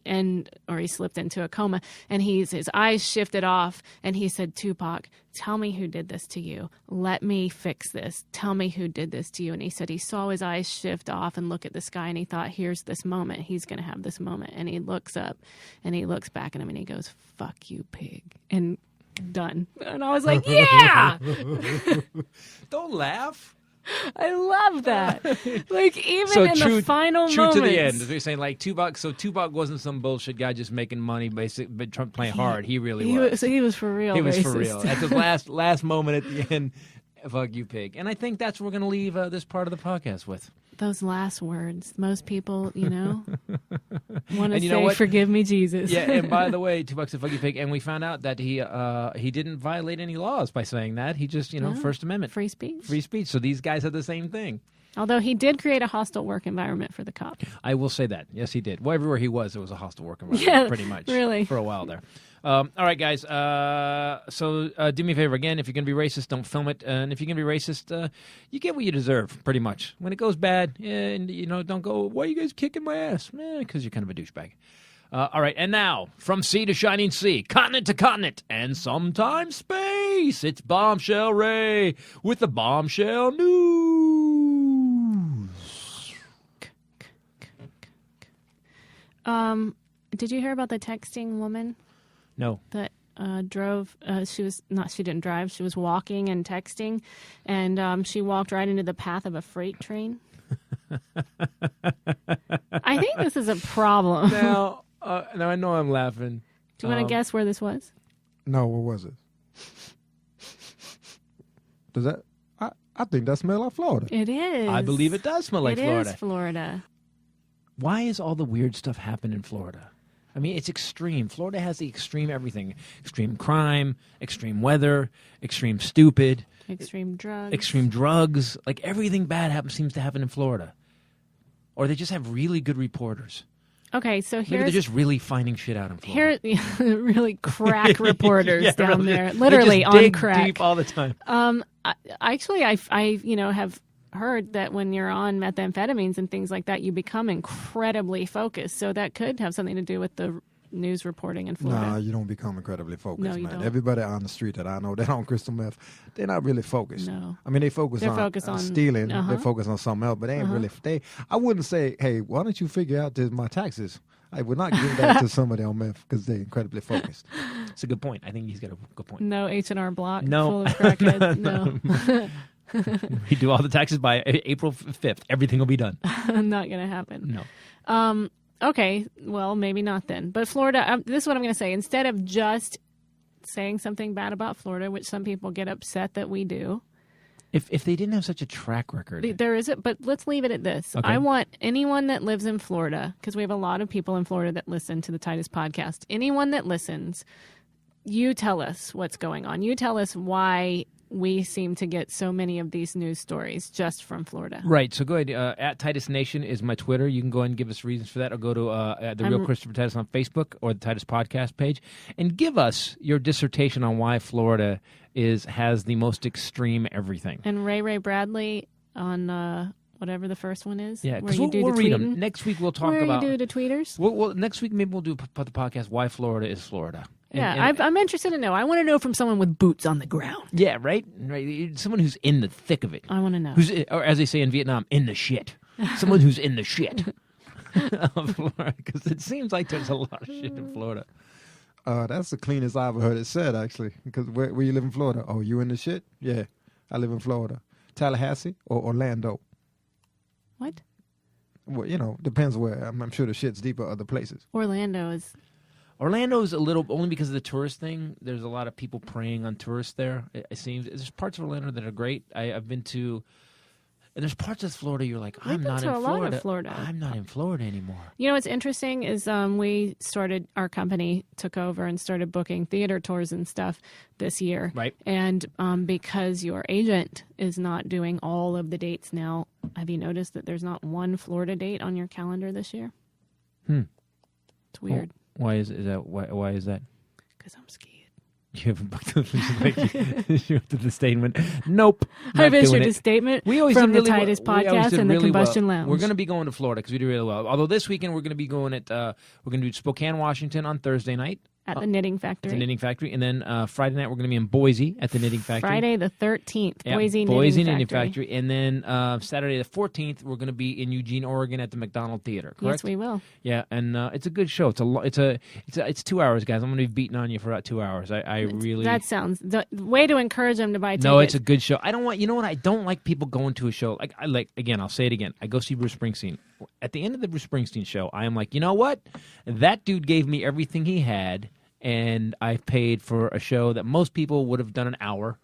or he slipped into a coma, and his eyes shifted off, and he said, Tupac, tell me who did this to you. Let me fix this. Tell me who did this to you. And he said he saw his eyes shift off and look at the sky, and he thought, here's this moment. He's going to have this moment. And he looks up, and he looks back at him, and he goes, fuck you, pig. And done. And I was like, yeah! Don't laugh. I love that. Like, even So in true, the final true moments. to the end. As you're saying, like Tupac. So Tupac wasn't some bullshit guy just making money, basically, but Trump playing hard. He really was. He was for real. He was for racist. real. At the last moment at the end, fuck you, pig. And I think that's what we're going to leave this part of the podcast with. Those last words. Most people, you know, want to And you know say, what? forgive me, Jesus. Yeah, and by the way, Tupac said fuck you, pig. And we found out that he didn't violate any laws by saying that. He just, you know, No. First Amendment. Free speech. Free speech. So these guys had the same thing. Although he did create a hostile work environment for the cops. I will say that. Yes, he did. Well, everywhere he was, there was a hostile work environment, Yeah, pretty much. really. For a while there. All right, guys. So do me a favor again. If you're going to be racist, don't film it. And if you're going to be racist, you get what you deserve, pretty much. When it goes bad, and you know, don't go, why are you guys kicking my ass? Because you're kind of a douchebag. All right, and now, from sea to shining sea, continent to continent, and sometimes space, it's Bombshell Rae with the Bombshell News. Did you hear about the texting woman No. that drove? She didn't drive. She was walking and texting, and she walked right into the path of a freight train. I think this is a problem. Now I know I'm laughing. Do you want to guess where this was? No, what was it? Does that? I think that smells like Florida. It is. I believe it does smell like Florida. It is Florida. Why is all the weird stuff happen in Florida? I mean, it's extreme. Florida has the extreme everything. Extreme crime, extreme weather, extreme stupid, Extreme drugs. extreme drugs. Like everything bad seems to happen in Florida. Or they just have really good reporters. Okay, so Maybe they're here's just really finding shit out in Florida. really crack reporters Yeah, down really. there, They literally just on dig crack. deep all the time. I have heard that when you're on methamphetamines and things like that, you become incredibly focused. So that could have something to do with the news reporting in Florida. Nah, you don't become incredibly focused, No, you man. don't. Everybody on the street that I know that on crystal meth, they're not really focused. No. I mean, they focus They're on focused on- stealing. uh-huh. They focus on something else, but they ain't really. I wouldn't say, hey, why don't you figure out my taxes? I would not give that to somebody on meth because they're incredibly focused. It's a good point. I think he's got a good point. No H&R Block No. full of crackheads. No. We do all the taxes by April 5th. Everything will be done. Not going to happen. No. Okay, well, maybe not then. But Florida, this is what I'm going to say. Instead of just saying something bad about Florida, which some people get upset that we do, If they didn't have such a track record. there is it. But let's leave it at this. Okay. I want anyone that lives in Florida, because we have a lot of people in Florida that listen to the Titus podcast. Anyone that listens, you tell us what's going on. You tell us why we seem to get so many of these news stories just from Florida. Right, so go ahead. At Titus Nation is my Twitter. You can go ahead and give us reasons for that, or go to The Real Christopher Titus on Facebook or the Titus Podcast page, and give us your dissertation on why Florida has the most extreme everything. And Ray Bradley on whatever the first one is. Yeah, where because you we'll do the read them. tweeting. Next week we'll talk where about... you do the tweeters. Well, next week maybe we'll do the podcast, Why Florida is Florida. I'm interested to know. I want to know from someone with boots on the ground. Yeah, right? Someone who's in the thick of it. I want to know. Or as they say in Vietnam, in the shit. Someone who's in the shit. Because it seems like there's a lot of shit in Florida. That's the cleanest I ever heard it said, actually. Because where you live in Florida? Oh, you in the shit? Yeah, I live in Florida. Tallahassee or Orlando? What? Well, depends where. I'm sure the shit's deeper other places. Orlando is... Orlando's a little, only because of the tourist thing. There's a lot of people preying on tourists there. It seems there's parts of Orlando that are great. I've been to, and there's parts of Florida you're like, I'm not in a lot Florida. of Florida. I'm not in Florida anymore. You know what's interesting is our company took over and started booking theater tours and stuff this year. Right. And because your agent is not doing all of the dates now, have you noticed that there's not one Florida date on your calendar this year? It's weird. Why is that? Why is that? Because I'm scared. You haven't booked the statement. Nope. I've issued doing a it. statement We always from did the really Titus well. We always podcast did and the really Combustion well. Lounge. We're going to be going to Florida because we do really well. Although this weekend we're going to be going we're going to do Spokane, Washington on Thursday night. At the Knitting Factory. The Knitting Factory. And then Friday night we're going to be in Boise at the Knitting Factory. Friday the 13th, Yeah, Boise Knitting Factory. And then Saturday the 14th we're going to be in Eugene, Oregon at the McDonald Theater. Correct? Yes, we will. Yeah, and it's a good show. It's 2 hours, guys. I'm going to be beating on you for about 2 hours. I really. That sounds the way to encourage them to buy tickets. No, it's a good show. I don't want. You know what? I don't like people going to a show. Again. I'll say it again. I go see Bruce Springsteen. At the end of the Bruce Springsteen show, I am like, you know what? That dude gave me everything he had, and I paid for a show that most people would have done an hour,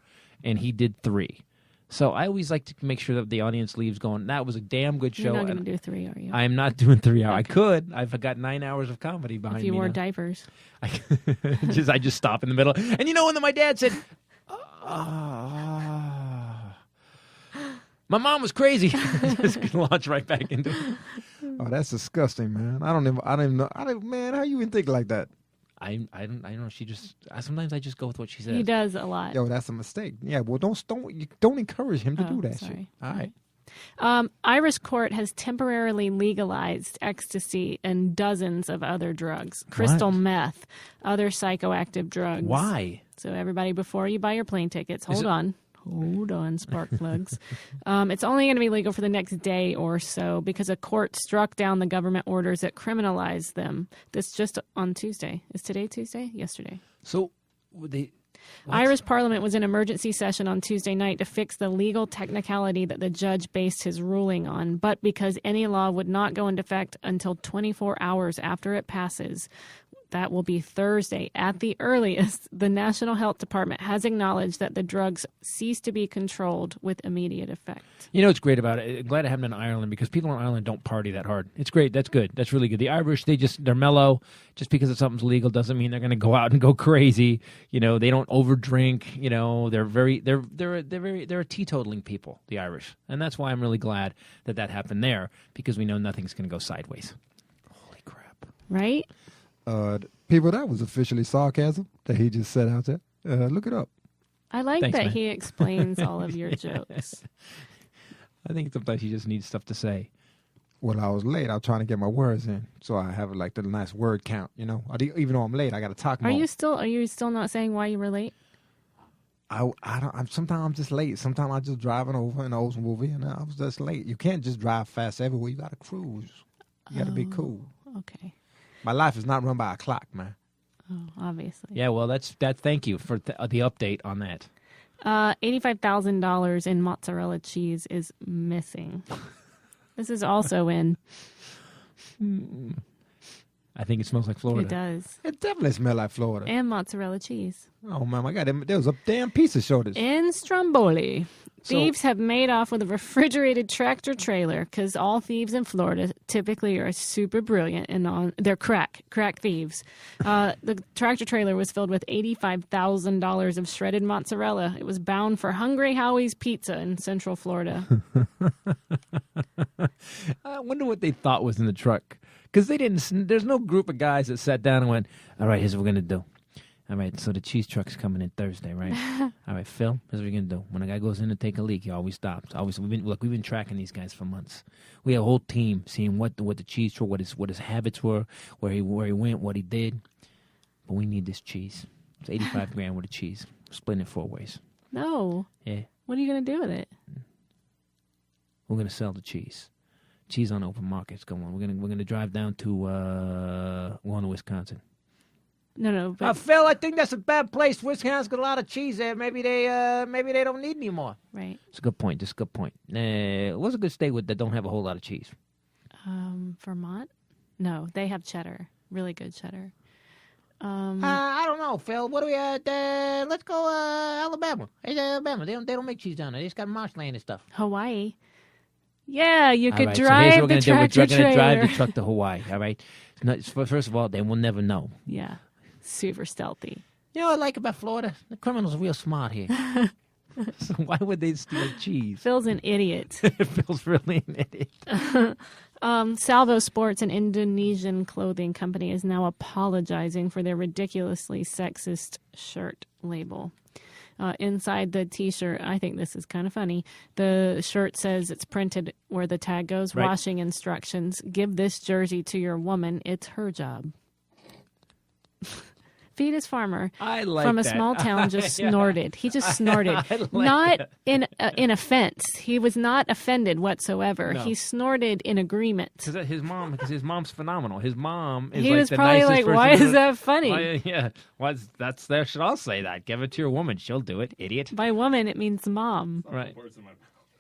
and he did 3. So I always like to make sure that the audience leaves going, that was a damn good show. You're not going to do 3, are you? I am not doing 3 hours. Okay. I could. I've got 9 hours of comedy behind me. If you wore now. diapers. I just stop in the middle. And you know when my dad said, my mom was crazy. Just launch right back into it. Oh, that's disgusting, man. I don't even know. Man, how you even think like that? I don't know. Sometimes I just go with what she says. He does a lot. Yo, that's a mistake. Yeah, well, don't encourage him to do that sorry. shit. All right. Irish court has temporarily legalized ecstasy and dozens of other drugs. Crystal meth, other psychoactive drugs. Why? So everybody, before you buy your plane tickets, hold on, spark plugs. It's only going to be legal for the next day or so because a court struck down the government orders that criminalize them. This just on Tuesday. Is today Tuesday? Yesterday. So Irish Parliament was in emergency session on Tuesday night to fix the legal technicality that the judge based his ruling on, but because any law would not go into effect until 24 hours after it passes, that will be Thursday at the earliest, the National Health Department has acknowledged that the drugs cease to be controlled with immediate effect. You know what's great about it? I'm glad it happened in Ireland because people in Ireland don't party that hard. It's great. That's good. That's really good. The Irish, they're mellow. Just because something's legal doesn't mean they're going to go out and go crazy. You know, they don't overdrink. You know, they're a teetotaling people, the Irish. And that's why I'm really glad that happened there because we know nothing's going to go sideways. Holy crap. Right? People, that was officially sarcasm that he just said out there. Look it up. I like Thanks, that man. he explains all of your jokes. I think sometimes he just needs stuff to say. Well, I was late. I was trying to get my words in, so I have like the nice word count. You know, even though I'm late, I got to talk more. Are you still not saying why you were late? Sometimes I'm just late. Sometimes I'm just driving over an Oldsmobile and I was just late. You can't just drive fast everywhere. You got to cruise. You got to be cool. Okay. My life is not run by a clock, man. Oh, obviously. Yeah, well, thank you for the update on that. $85,000 in mozzarella cheese is missing. This is also in. I think it smells like Florida. It does. It definitely smells like Florida. And mozzarella cheese. Oh, man, my God. There was a damn piece of shortage. In Stromboli, thieves have made off with a refrigerated tractor trailer because all thieves in Florida typically are super brilliant and they're crack thieves. The tractor trailer was filled with $85,000 of shredded mozzarella. It was bound for Hungry Howie's Pizza in Central Florida. I wonder what they thought was in the truck. Because there's no group of guys that sat down and went, all right, here's what we're going to do. All right, so the cheese truck's coming in Thursday, right? All right, Phil, here's what we're going to do. When a guy goes in to take a leak, he always stops. We've been tracking these guys for months. We have a whole team seeing what the cheese truck, what his habits were, where he went, what he did. But we need this cheese. It's $85,000 worth of cheese. Split it 4 ways. No. Yeah. What are you going to do with it? We're going to sell the cheese. Cheese on open markets. Go on. We're gonna drive down to Wisconsin. No. But Phil, I think that's a bad place. Wisconsin's got a lot of cheese there. Maybe they don't need any more. Right. It's a good point. Just a good point. What's a good state that don't have a whole lot of cheese? Vermont? No, they have cheddar. Really good cheddar. I don't know, Phil. What do we let's go Alabama. Hey, Alabama. They don't make cheese down there. They just got marshland and stuff. Hawaii. Yeah, you could All right, drive so here's what we're the tractor gonna do. We're gonna drive trailer. the truck to Hawaii. All right. First of all, they will never know. Yeah, super stealthy. You know what I like about Florida? The criminals are real smart here. So why would they steal cheese? Phil's an idiot. Phil's really an idiot. Salvo Sports, an Indonesian clothing company, is now apologizing for their ridiculously sexist shirt label. Inside the T-shirt, I think this is kind of funny. The shirt says, it's printed where the tag goes, Right. washing instructions. Give this jersey to your woman. It's her job. Fetus Farmer I like from a that. small town just Yeah. snorted. He just snorted. I like not that. in offense. He was not offended whatsoever. No. He snorted in agreement. Because his mom's phenomenal. His mom is He like was the probably nicest like, person why in is the- that funny? Why, yeah, that's there. Should all say that? Give it to your woman. She'll do it, idiot. By woman, it means mom. Right.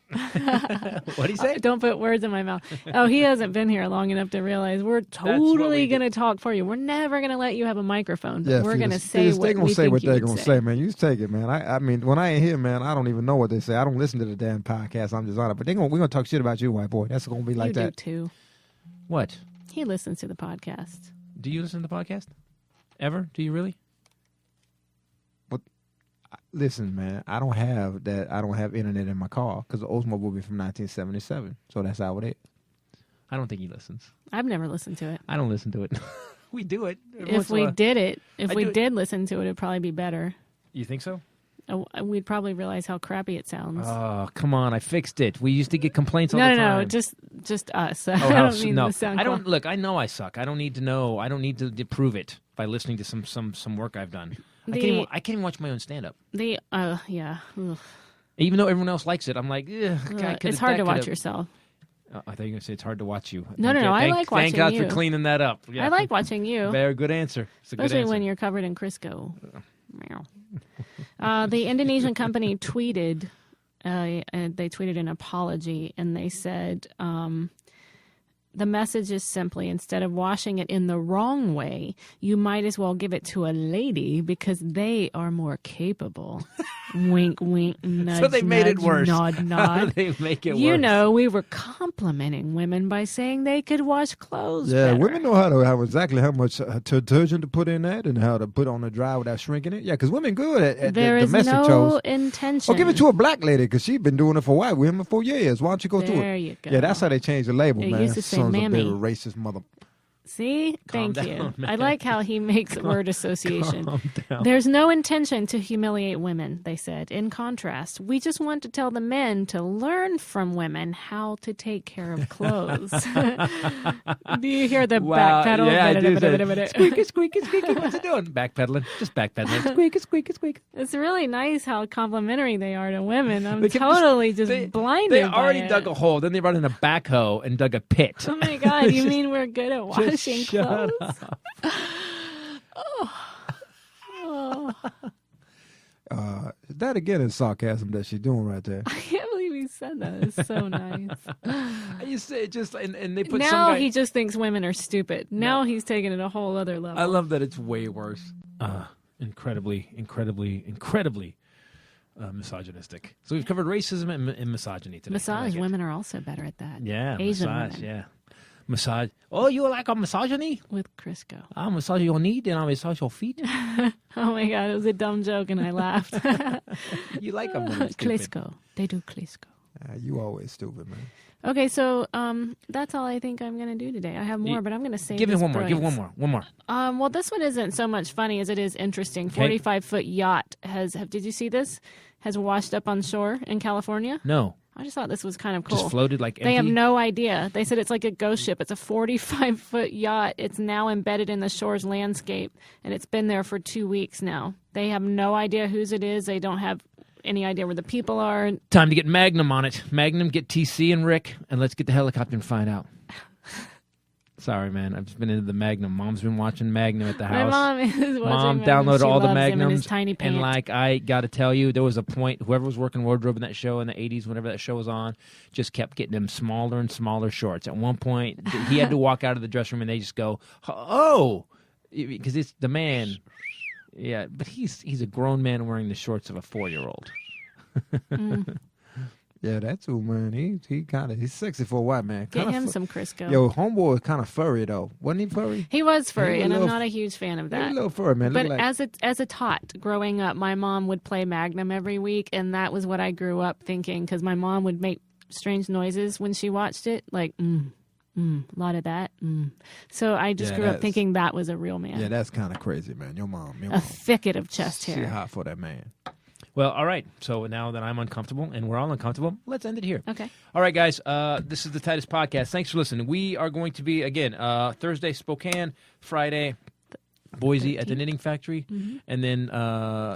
What'd he say? Don't put words in my mouth. Oh, he hasn't been here long enough to realize we're what totally we going to talk for you. We're never going to let you have a microphone. But Yeah, we're going to Fetus, say Fetus, what they gonna we say think what you they're would gonna say, man. You take it, man. I mean, when I ain't here, man, I don't even know what they say. I don't listen to the damn podcast. I'm just on it. But we're gonna talk shit about you, white boy. That's gonna be like you that. do too. What? He listens to the podcast. Do you listen to the podcast? Ever? Do you really? Listen, man, I don't have that. I don't have internet in my car because the Oldsmobile will be from 1977. So that's how it is. I don't think he listens. I've never listened to it. I don't listen to it. We do it. If we did it, if I we do it. did listen to it, it'd probably be better. You think so? We'd probably realize how crappy it sounds. Oh, come on. I fixed it. We used to get complaints all the no, time. just us. I Oh, don't mean no. the sound I don't quality. look. I know I suck. I don't need to know. I don't need to prove it by listening to some work I've done. I can't even watch my own stand up. Yeah. Ugh. Even though everyone else likes it, I'm like, ugh, It's hard to watch yourself. I thought you were going to say it's hard to watch you. No, I like watching Thank God you. for cleaning that up. Yeah. I like watching you. Very good answer. It's a Especially good when answer. you're covered in Crisco. Meow. The Indonesian company tweeted, they tweeted an apology, and they said, the message is simply, instead of washing it in the wrong way, you might as well give it to a lady because they are more capable. Wink, wink, nudge, So they made it nudge, worse. Nod, How nod. do they make it worse? You know, we were complimenting women by saying they could wash clothes Yeah, better. women know how exactly how much detergent to put in that and how to put on the dry without shrinking it. Yeah, because women good at There the is domestic no chores. intention. Or give it to a black lady because she's been doing it for white women for years. Why don't you go do it? There you go. Yeah, that's how they changed the label, It man. used to say Sons mammy. of a racist mother. See? Calm Thank down, you. man. I like how he makes word association. Calm down. There's no intention to humiliate women, they said. In contrast, we just want to tell the men to learn from women how to take care of clothes. Do you hear the backpedal? Yeah, I do. Squeaky, squeaky, squeaky. What's it doing? Backpedaling. Just backpedaling. Squeaky, squeaky, squeaky. It's really nice how complimentary they are to women. I'm They kept totally just they, blinded They by already it. dug a hole. Then they brought in a backhoe and dug a pit. Oh my God, you mean we're good at washing shut clothes? That again is sarcasm that she's doing right there. I can't believe he said that. It's so nice. You say just and they put Now some guy. he just thinks women are stupid. Now he's taking it a whole other level. I love that it's way worse. Incredibly misogynistic. So we've covered racism and misogyny today. I Massage. like it. Women are also better at that. Yeah, Asian massage. women Yeah, massage. Oh, you like a misogyny? with Crisco. I'll massage your knee, then I'll massage your feet. Oh my God, it was a dumb joke and I laughed. You like them? when they're stupid. Clisco. They do Clisco. You always stupid, man. Okay, so that's all I think I'm going to do today. I have more, but I'm going to save Give it this one more. Give it brilliance. one more. Well, this one isn't so much funny as it is interesting. Okay. 45-foot yacht did you see this? Has washed up on shore in California. No, I just thought this was kind of cool. just floated like empty. They have no idea. They said it's like a ghost ship. It's a 45-foot yacht. It's now embedded in the shore's landscape, and it's been there for 2 weeks now. They have no idea whose it is. They don't have any idea where the people are. Time to get Magnum on it. Magnum, get TC and Rick, and let's get the helicopter and find out. Sorry, man. I've just been into the Magnum. Mom's been watching Magnum at the My house. mom is watching Mom Magnum. downloaded She all the loves him in Magnums, his tiny and pants. like I got to tell you, there was a point. Whoever was working wardrobe in that show in the '80s, whenever that show was on, just kept getting them smaller and smaller shorts. At one point, he had to walk out of the dressing room, and they just go, "Oh," because it's the man. Yeah, but he's a grown man wearing the shorts of a 4-year-old. Yeah, that too, man. He's sexy for a white man. Get Kinda him some Crisco. Yo, homeboy was kind of furry though, wasn't he? Furry. He was furry, He was and a I'm little- not a huge fan of He's a that. little furry, man. But Look like, as a tot growing up, my mom would play Magnum every week, and that was what I grew up thinking. Because my mom would make strange noises when she watched it, like A lot of that. So I just grew up thinking that was a real man. Yeah, that's kind of crazy, man. Your mom. A thicket of chest She hair. hot for that man. Well, all right. So now that I'm uncomfortable and we're all uncomfortable, let's end it here. Okay. All right, guys. This is the Titus Podcast. Thanks for listening. We are going to be, again, Thursday, Spokane, Friday, Boise at the Knitting Factory, and then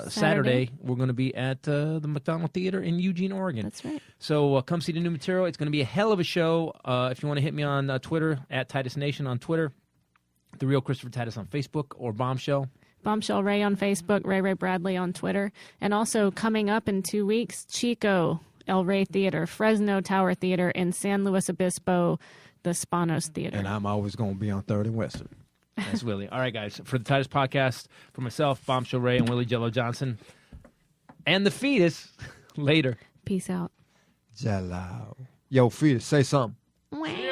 Saturday we're going to be at the McDonald Theater in Eugene, Oregon. That's right. So come see the new material. It's going to be a hell of a show. If you want to hit me on Twitter, at Titus Nation on Twitter, The Real Christopher Titus on Facebook, or Bombshell Rae on Facebook, Ray Bradley on Twitter. And also coming up in 2 weeks, Chico, El Rey Theater, Fresno Tower Theater, and San Luis Obispo, the Spanos Theater. And I'm always going to be on 3rd and Western. That's Willie. All right, guys. For the Titus Podcast, for myself, Bombshell Rae and Willie Jello Johnson, and the fetus, later. Peace out. Jello. Yo, fetus, say something. Wow.